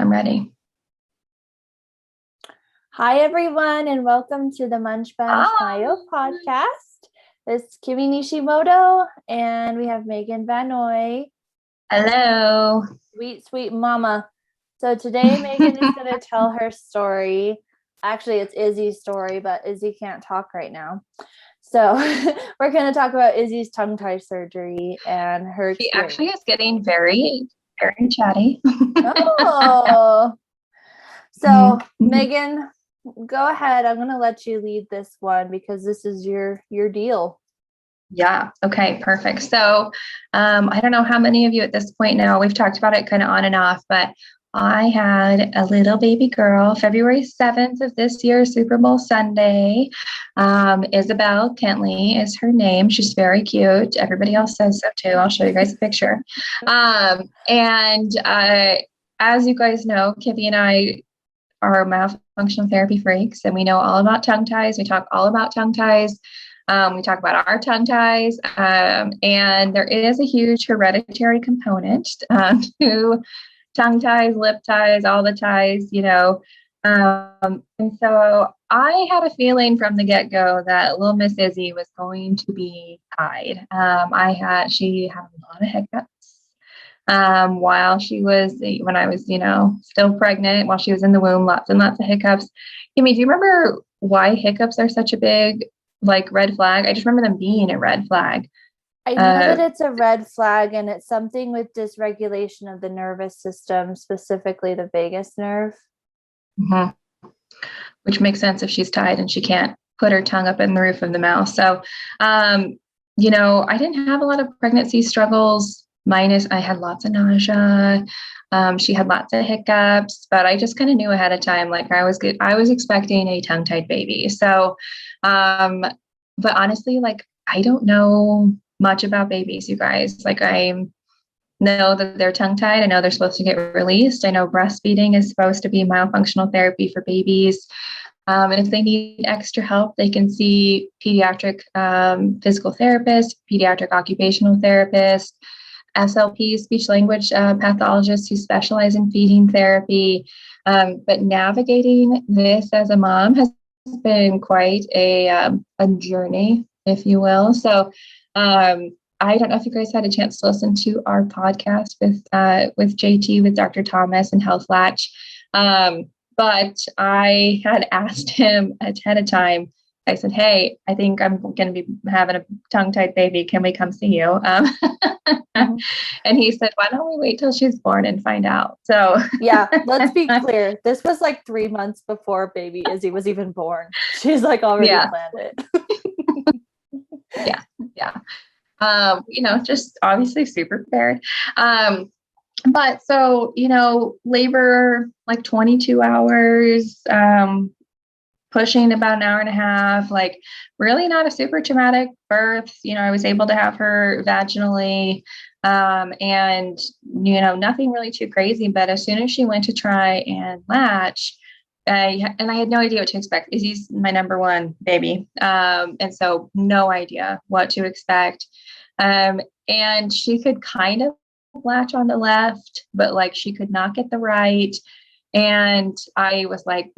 I'm ready. Hi, everyone, and welcome to the Munch Bunch Oh. Myo podcast. It's Kimi Nishimoto, and we have Megan Van Noy. Hello. Sweet, sweet mama. So today, Megan is going to tell her story. Actually, it's Izzy's story, but Izzy can't talk right now. So we're going to talk about Izzy's tongue tie surgery and her experience. She actually is getting very, very chatty. Oh. So, Megan, go ahead. I'm going to let you lead this one because this is your deal. Yeah. Okay, perfect. So I don't know how many of you at this point know, we've talked about it kind of on and off, but I had a little baby girl, February 7th of this year, Super Bowl Sunday. Isabel Kentley is her name. She's very cute. Everybody else says so too. I'll show you guys a picture. As you guys know, Kippy and I are myofunctional therapy freaks, and we know all about tongue ties. We talk all about tongue ties. We talk about our tongue ties, and there is a huge hereditary component to tongue ties, lip ties, all the ties, and so I had a feeling from the get-go that little Miss Izzy was going to be tied. She had a lot of hiccups while she was, when I was, still pregnant, while she was in the womb, lots and lots of hiccups. Kimmy, do you remember why hiccups are such a big, red flag? I just remember them being a red flag. I know that it's a red flag, and it's something with dysregulation of the nervous system, specifically the vagus nerve. Mm-hmm. Which makes sense if she's tied and she can't put her tongue up in the roof of the mouth. So, I didn't have a lot of pregnancy struggles. I had lots of nausea. She had lots of hiccups, but I just kind of knew ahead of time, I was expecting a tongue-tied baby. So, but honestly, I don't know much about babies, you guys. I know that they're tongue-tied. I know they're supposed to get released. I know breastfeeding is supposed to be myofunctional therapy for babies. And if they need extra help, they can see pediatric physical therapist, pediatric occupational therapist, SLP, speech language pathologists who specialize in feeding therapy. But navigating this as a mom has been quite a journey, if you will. So I don't know if you guys had a chance to listen to our podcast with JT, with Dr. Thomas and Health Latch. But I had asked him ahead of time. I said, hey, I think I'm going to be having a tongue-tied baby. Can we come see you? And he said, why don't we wait till she's born and find out? So yeah, let's be clear. This was 3 months before baby Izzy was even born. She's already planned it. Yeah. Just obviously super prepared. But so, labor, 22 hours, pushing about an hour and a half, really not a super traumatic birth. I was able to have her vaginally, and, nothing really too crazy. But as soon as she went to try and latch, I had no idea what to expect. Izzy's my number one baby. And so no idea what to expect. And she could kind of latch on the left, but she could not get the right. And I was like,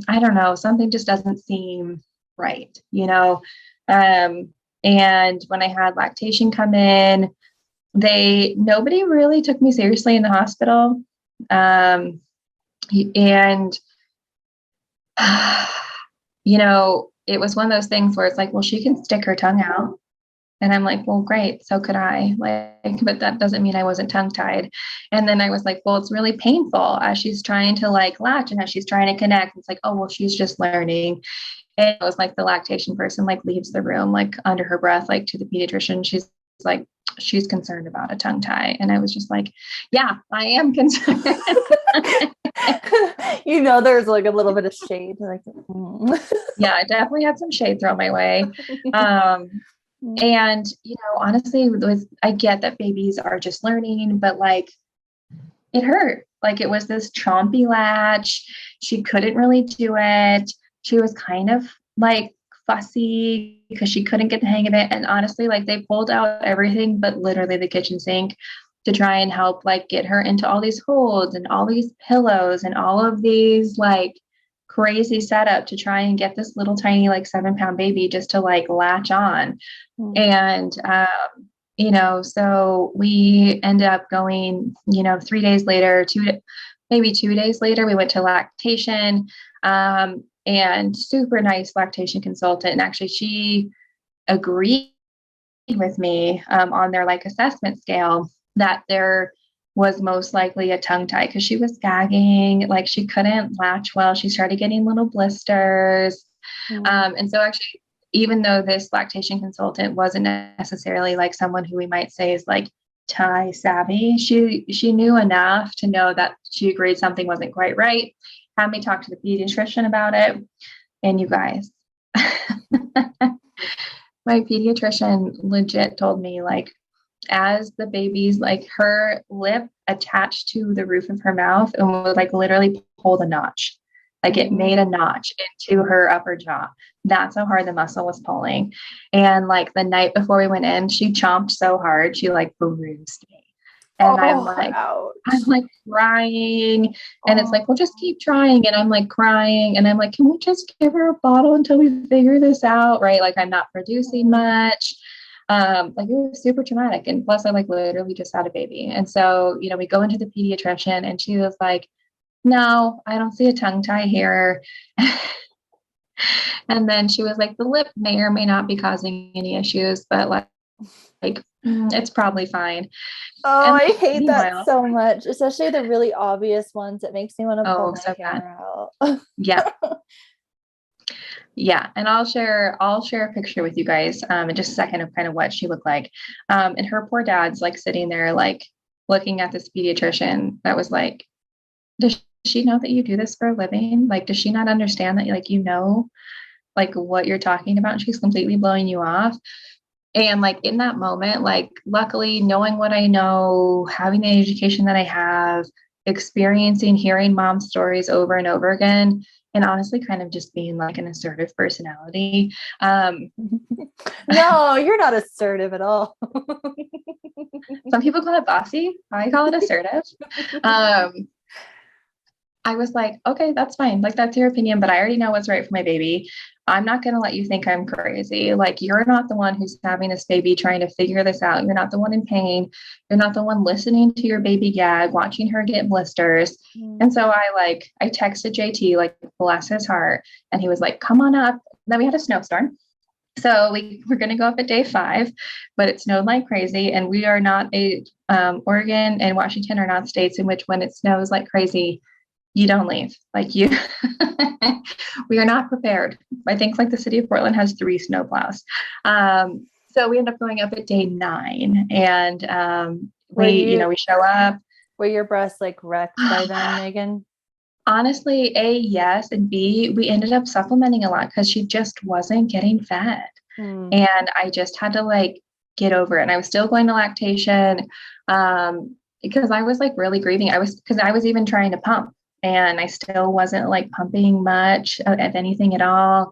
I don't know, something just doesn't seem right, And when I had lactation come in, nobody really took me seriously in the hospital. And it was one of those things where it's well, she can stick her tongue out. And I'm like, well, great. So could I, but that doesn't mean I wasn't tongue tied. And then I was like, well, it's really painful as she's trying to latch and as she's trying to connect. It's oh, well, she's just learning. And it was the lactation person leaves the room, under her breath, to the pediatrician. She's she's concerned about a tongue tie. And I was just yeah, I am concerned. There's a little bit of shade. Yeah, I definitely had some shade thrown my way. And, honestly, I get that babies are just learning, but it hurt. It was this chompy latch. She couldn't really do it. She was kind of fussy because she couldn't get the hang of it. And honestly, they pulled out everything but literally the kitchen sink. to try and help like get her into all these holds and all these pillows and all of these like crazy setup to try and get this little tiny like 7-pound baby just to like latch on. And you know, so we ended up going, you know, 3 days later, maybe 2 days later, we went to lactation, and super nice lactation consultant. And actually she agreed with me on their like assessment scale that there was most likely a tongue tie because she was gagging, like she couldn't latch well. She started getting little blisters. And so actually, even though this lactation consultant wasn't necessarily like someone who we might say is like tie savvy, she knew enough to know that she agreed something wasn't quite right, had me talk to the pediatrician about it. And you guys, my pediatrician legit told me like, as the baby's like her lip attached to the roof of her mouth and would like literally pull the notch. Like it made a notch into her upper jaw. That's how hard the muscle was pulling. And like the night before we went in, she chomped so hard, she like bruised me. And I'm like crying. And it's like, well, just keep trying. And I'm like crying. And I'm like, can we just give her a bottle until we figure this out? Right. Like I'm not producing much. Like it was super traumatic. And plus I like literally just had a baby. And so, you know, we go into the pediatrician and she was like, no, I don't see a tongue tie here. And then she was like, the lip may or may not be causing any issues, but like it's probably fine. Oh, and I hate that so much, especially the really obvious ones. It makes me want to pull my hair out. Yeah. Yeah. And I'll share a picture with you guys in just a second of kind of what she looked like. And her poor dad's like sitting there, like looking at this pediatrician that was like, does she know that you do this for a living? Like, does she not understand that, like, you know, like what you're talking about? And she's completely blowing you off. And like in that moment, like luckily knowing what I know, having the education that I have, experiencing, hearing mom's stories over and over again, and honestly kind of just being like an assertive personality. No, you're not assertive at all. Some people call it bossy. I call it assertive. I was like, okay, that's fine. Like, that's your opinion, but I already know what's right for my baby. I'm not going to let you think I'm crazy. Like, you're not the one who's having this baby trying to figure this out. You're not the one in pain. You're not the one listening to your baby gag, watching her get blisters. And so I texted JT, like, bless his heart. And he was like, come on up. Then we had a snowstorm. So we're going to go up at day 5, but it snowed like crazy. And we are not Oregon and Washington are not states in which when it snows like crazy, you don't leave. Like we are not prepared. I think like the city of Portland has 3 snowplows. So we end up going up at day 9 and we show up. Were your breasts like wrecked by then, Megan? Honestly, A, yes. And B, we ended up supplementing a lot because she just wasn't getting fed. And I just had to like get over it. And I was still going to lactation because I was like really grieving. Because I was even trying to pump. And I still wasn't like pumping much of anything at all.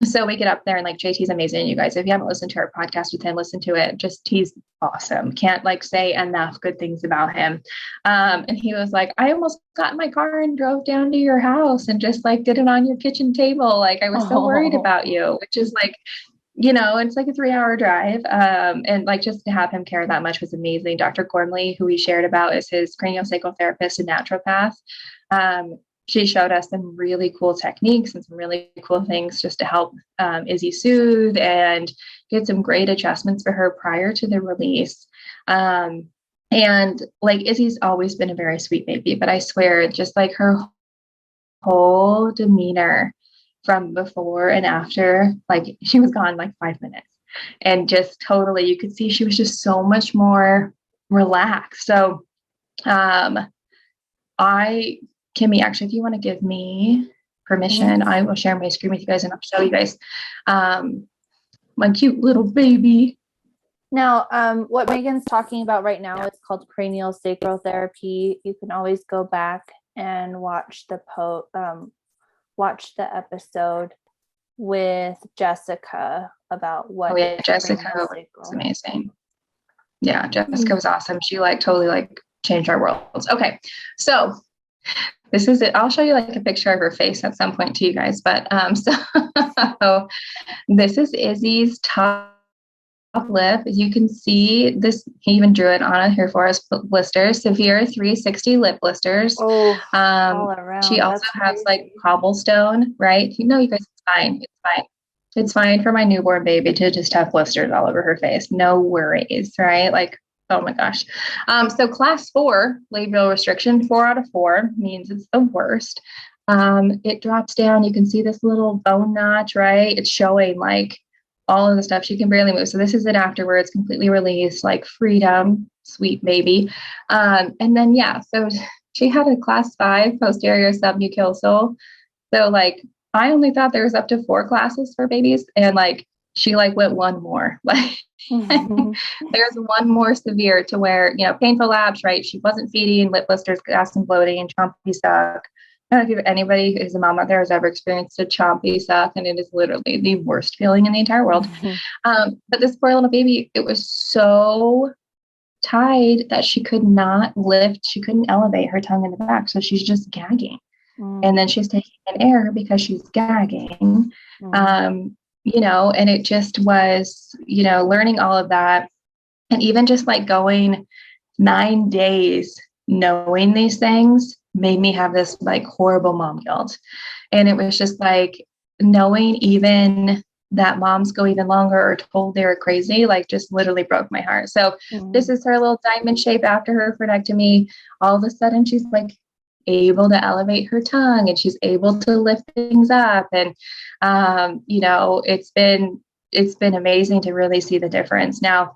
So we get up there and like JT's amazing. You guys, if you haven't listened to our podcast with him, listen to it. Just he's awesome. Can't like say enough good things about him. And he was like, I almost got in my car and drove down to your house and just like did it on your kitchen table. Like I was so worried about you, which is like, you know, it's like a 3-hour drive. And like just to have him care that much was amazing. Dr. Gormley, who we shared about, is his cranial sacral therapist and naturopath. She showed us some really cool techniques and some really cool things just to help Izzy soothe and get some great adjustments for her prior to the release. And like Izzy's always been a very sweet baby, but I swear just like her whole demeanor from before and after, like she was gone like 5 minutes and just totally, you could see she was just so much more relaxed. So, Kimmy, actually, if you want to give me permission, I will share my screen with you guys and I'll show you guys, my cute little baby. Now, what Megan's talking about right now is called Cranial Sacral Therapy. You can always go back and watch the episode with Jessica about what. Jessica was amazing. Yeah, Jessica was awesome. She like totally like changed our worlds. Okay. So this is it. I'll show you like a picture of her face at some point to you guys. But so this is Izzy's top lip. As you can see, this he even drew it on here for us. Blisters, severe 360 lip blisters. Oh, all around. She also has like cobblestone, right? You know, you guys, it's fine. It's fine. It's fine for my newborn baby to just have blisters all over her face. No worries, right? Like, oh my gosh. So class 4 labial restriction, 4 out of 4 means it's the worst. It drops down. You can see this little bone notch, right? It's showing like all of the stuff. She can barely move. So this is it afterwards, completely released, like freedom, sweet baby. And then, yeah, so she had a class 5 posterior submucosal. So like, I only thought there was up to 4 classes for babies. And like, she like went one more, like there's one more severe to where, you know, painful labs, right? She wasn't feeding, lip blisters, gas and bloating, and chompy suck. I don't know if anybody who's a mom out there has ever experienced a chompy suck, and it is literally the worst feeling in the entire world. But this poor little baby, it was so tied that she could not lift, she couldn't elevate her tongue in the back. So she's just gagging. And then she's taking in air because she's gagging. You know, and it just was, you know, learning all of that. And even just like going 9 days knowing these things made me have this like horrible mom guilt. And it was just like knowing even that moms go even longer or told they were crazy, like just literally broke my heart. So this is her little diamond shape after her frenectomy. All of a sudden she's like able to elevate her tongue and she's able to lift things up. And, you know, it's been amazing to really see the difference. Now,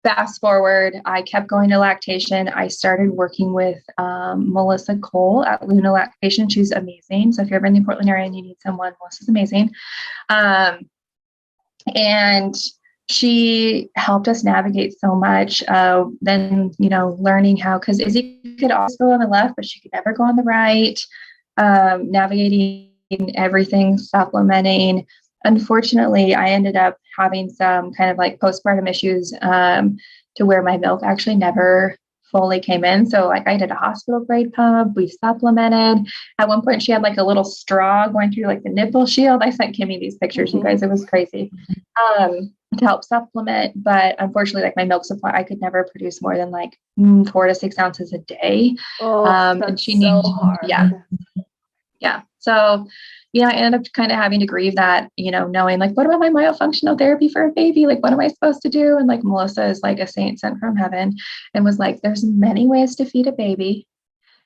fast forward, I kept going to lactation. I started working with Melissa Cole at Luna Lactation. She's amazing. So if you're ever in the Portland area and you need someone, Melissa's amazing. And she helped us navigate so much. Then, you know, learning how, because Izzy could always go on the left, but she could never go on the right, navigating everything, supplementing. Unfortunately, I ended up having some kind of like postpartum issues to where my milk actually never fully came in. So like I did a hospital grade pump, we supplemented. At one point she had like a little straw going through like the nipple shield. I sent Kimmy these pictures, you guys, it was crazy, to help supplement. But unfortunately, like my milk supply, I could never produce more than like 4 to 6 ounces a day. And she needed, yeah. So, you know, I ended up kind of having to grieve that, you know, knowing like, what about my myofunctional therapy for a baby? Like, what am I supposed to do? And like, Melissa is like a saint sent from heaven and was like, there's many ways to feed a baby.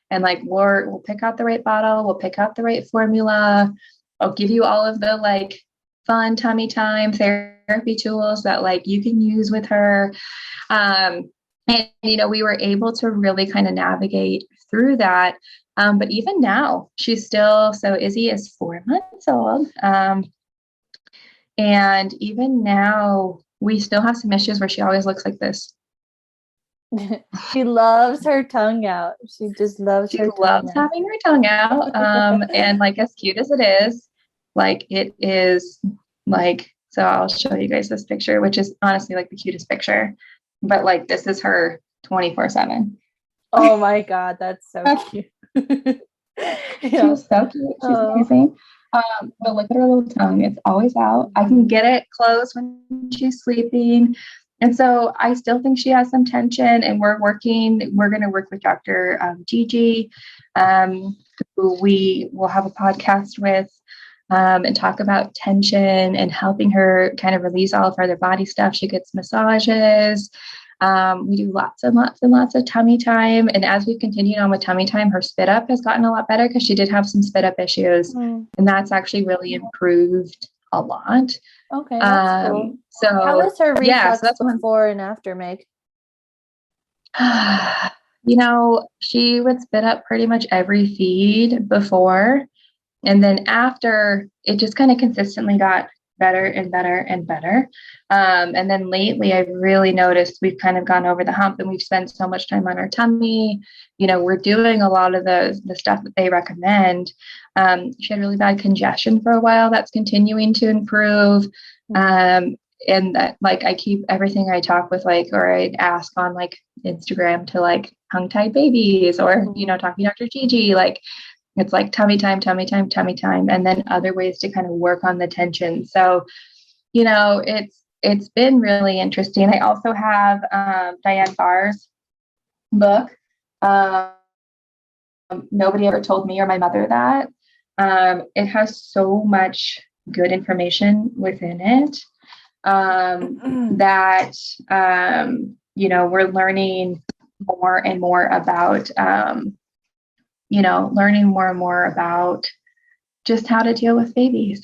And like, we'll pick out the right bottle. We'll pick out the right formula. I'll give you all of the like fun tummy time therapy tools that like you can use with her. And, you know, we were able to really kind of navigate through that. But even now, she's still, so Izzy is 4 months old. And even now, we still have some issues where she always looks like this. She loves her tongue out. She just loves having her tongue out. And like as cute as it is, like it is like, so I'll show you guys this picture, which is honestly like the cutest picture. But like this is her 24/7. Oh my God, that's so cute. She's so cute. She's amazing. But look at her little tongue. It's always out. I can get it closed when she's sleeping. And so I still think she has some tension, and we're going to work with Dr. Gigi, who we will have a podcast with, and talk about tension and helping her kind of release all of her other body stuff. She gets massages. We do lots and lots and lots of tummy time. And as we've continued on with tummy time, her spit up has gotten a lot better because she did have some spit up issues. And that's actually really improved a lot. Okay, that's cool. So how was her reflux before and after, Meg? You know, she would spit up pretty much every feed before. And then after, it just kind of consistently got better and better and better. And then lately I've really noticed we've kind of gone over the hump and we've spent so much time on our tummy. You know, we're doing a lot of the stuff that they recommend. She had really bad congestion for a while. That's continuing to improve. and that, like, I keep everything I talk with, like, or I ask on like Instagram to like tongue-tied babies or, talking to Dr. Gigi, like, it's like tummy time, tummy time, tummy time, and then other ways to kind of work on the tension. So, it's been really interesting. I also have Diane Farr's book. Nobody ever told me or my mother that. It has so much good information within it that, we're learning more and more about, learning more and more about just how to deal with babies,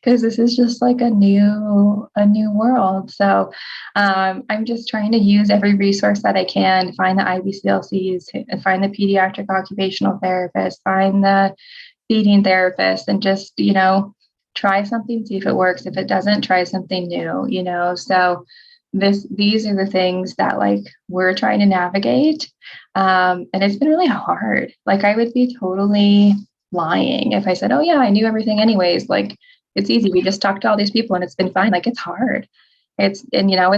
because this is just like a new world. So I'm just trying to use every resource that I can, find the IBCLCs, find the pediatric occupational therapist, find the feeding therapist, and just, try something, see if it works. If it doesn't, try something new, so these are the things that, like, we're trying to navigate. And it's been really hard. Like, I would be totally lying if I said, oh yeah, I knew everything anyways. Like, it's easy. We just talked to all these people and it's been fine. Like, it's hard. It's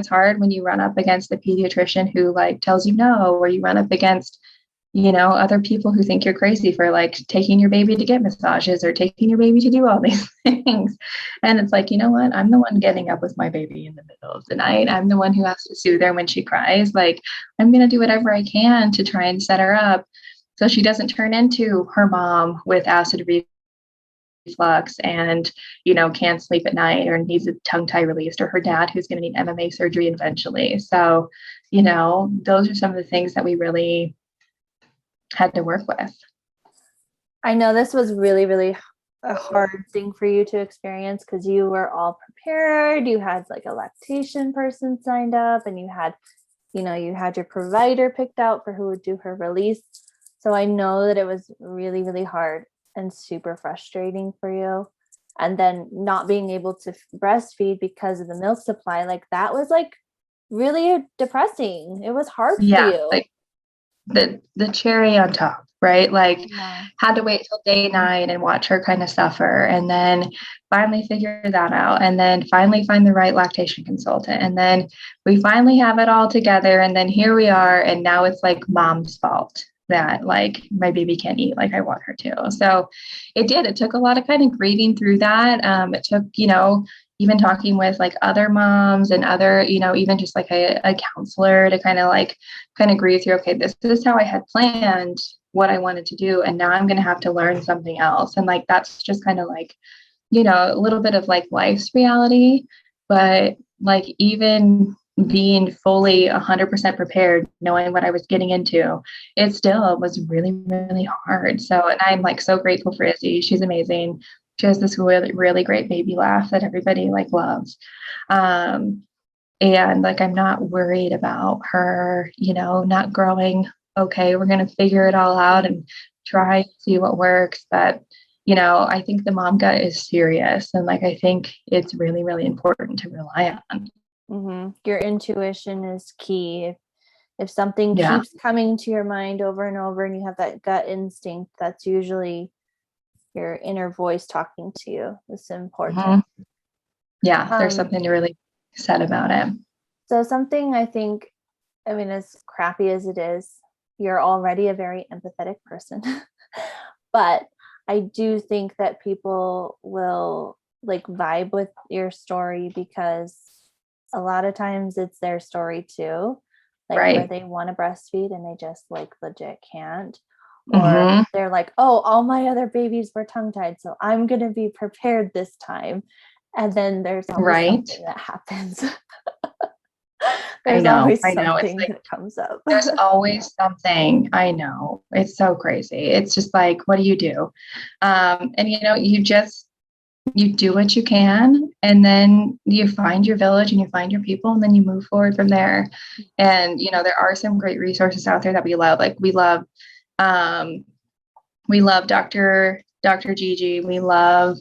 hard when you run up against the pediatrician who like tells you no, or you run up against, other people who think you're crazy for like taking your baby to get massages or taking your baby to do all these things. And it's like, you know what? I'm the one getting up with my baby in the middle of the night. I'm the one who has to soothe her when she cries. Like, I'm going to do whatever I can to try and set her up so she doesn't turn into her mom with acid reflux and, can't sleep at night or needs a tongue tie released, or her dad who's going to need MMA surgery eventually. So, those are some of the things that we really had to work with. I know this was really, really a hard thing for you to experience because you were all prepared. You had like a lactation person signed up, and you had your provider picked out for who would do her release. So I know that it was really, really hard and super frustrating for you. And then not being able to breastfeed because of the milk supply, like that was like really depressing. It was hard for you. Like the cherry on top, right? Like, had to wait till day 9 and watch her kind of suffer, and then finally figure that out, and then finally find the right lactation consultant, and then we finally have it all together, and then here we are, and now it's like mom's fault that like my baby can't eat like I want her to. So it took a lot of kind of grieving through that. It took, even talking with like other moms and other, even just like a counselor to kind of grieve through, okay, this is how I had planned what I wanted to do, and now I'm going to have to learn something else. And like, that's just kind of like, a little bit of like life's reality. But like, even being fully 100% prepared, knowing what I was getting into, it still was really, really hard. So, and I'm like so grateful for Izzy. She's amazing. She has this really, really great baby laugh that everybody like loves. And like, I'm not worried about her, not growing. Okay, we're going to figure it all out and try to see what works. But, I think the mom gut is serious. And like, I think it's really, really important to rely on. Mm-hmm. Your intuition is key. If something keeps coming to your mind over and over and you have that gut instinct, that's usually your inner voice talking to you. It's important. Mm-hmm. Yeah, there's something to really said about it. So something I think, as crappy as it is, you're already a very empathetic person. But I do think that people will like vibe with your story because a lot of times it's their story too. Like where they want to breastfeed and they just like legit can't. Or they're like, oh, all my other babies were tongue-tied, so I'm going to be prepared this time. And then there's always something that happens. Always something that comes up. There's always something. I know. It's so crazy. It's just like, what do you do? And, you do what you can, and then you find your village and you find your people, and then you move forward from there. And, there are some great resources out there that we love. Like we love Dr. Gigi. We love,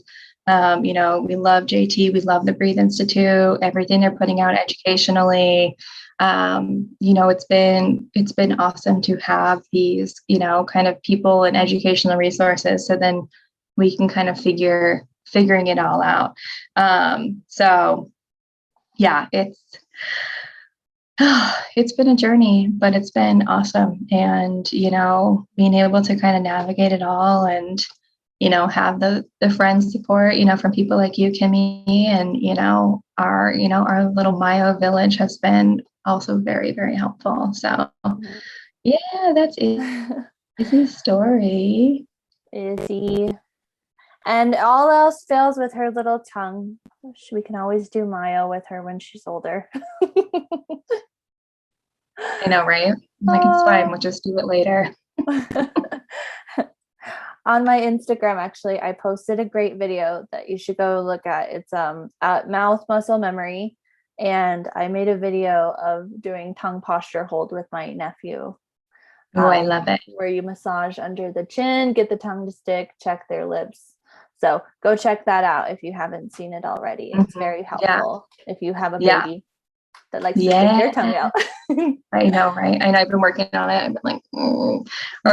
we love JT. We love the Breathe Institute, everything they're putting out educationally. It's been awesome to have these, kind of people and educational resources. So then we can kind of figuring it all out. So yeah, it's been a journey, but it's been awesome. And, being able to kind of navigate it all and, have the friend support, from people like you, Kimmy, and, our little Myo village has been also very, very helpful. So yeah, that's Izzy's story. Izzy. And all else fails with her little tongue. We can always do Myo with her when she's older. I know, right? Like, it's fine. We'll just do it later. On my Instagram, actually, I posted a great video that you should go look at. It's at Mouth Muscle Memory. And I made a video of doing tongue posture hold with my nephew. Oh, I love it. Where you massage under the chin, get the tongue to stick, check their lips. So go check that out if you haven't seen it already. It's very helpful if you have a baby that likes to stick their tongue out. I know, right? I know, I've been working on it. I've been like, or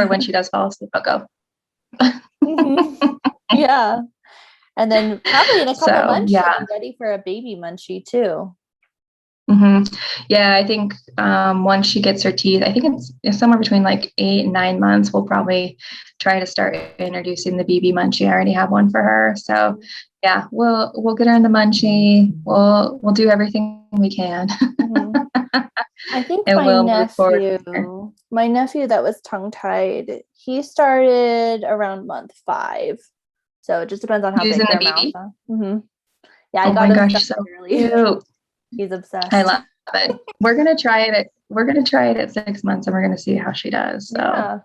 when she does fall asleep, I'll go. Yeah. And then probably in a couple months, she'll be ready for a baby munchie too. Yeah, I think once she gets her teeth, I think it's somewhere between like 8 and 9 months. We'll probably try to start introducing the BB munchie. I already have one for her, so yeah, we'll get her in the munchie. We'll do everything we can. I think my nephew that was tongue tied, he started around month 5, so it just depends on how big their mouth is. Yeah, I got him so early. Cute. He's obsessed. I love it. We're gonna try it at 6 months, and we're gonna see how she does. So,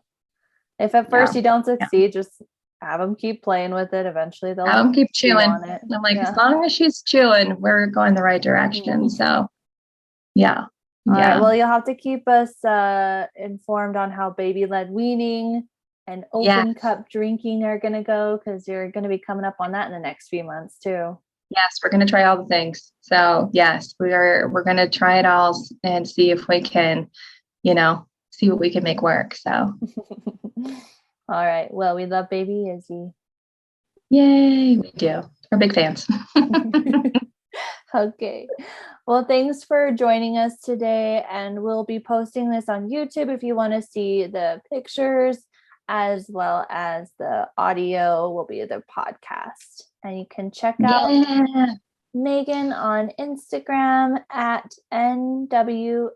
if at first you don't succeed, just have them keep playing with it. Eventually, they'll have them keep chewing. On it. I'm like, as long as she's chewing, we're going the right direction. So, yeah. All right. Well, you'll have to keep us informed on how baby-led weaning and open cup drinking are gonna go, because you're gonna be coming up on that in the next few months too. Yes, we're going to try all the things. So yes, we're going to try it all and see if we can, see what we can make work. So. All right. Well, we love baby Izzy. Yay. We do. We're big fans. Okay. Well, thanks for joining us today. And we'll be posting this on YouTube if you want to see the pictures, as well as the audio will be the podcast. And you can check out Megan on Instagram at NWMFT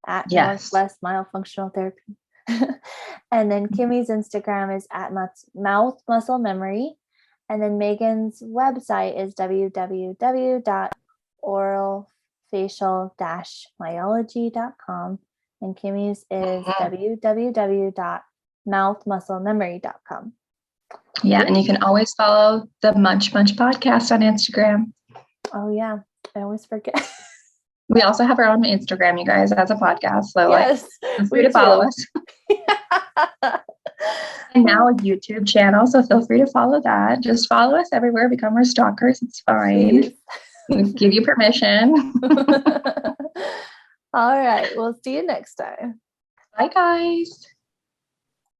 at Northwest Myofunctional Therapy. And then Kimmy's Instagram is at Mouth Muscle Memory. And then Megan's website is www.oralfacial-myology.com. And Kimmy's is www.mouthmusclememory.com. Yeah, and you can always follow the Munch podcast on Instagram. Oh yeah, I always forget. We also have our own Instagram, you guys, as a podcast. So feel free to follow us. And now a YouTube channel, so feel free to follow that. Just follow us everywhere. Become our stalkers. It's fine. We'll give you permission. All right. We'll see you next time. Bye, guys.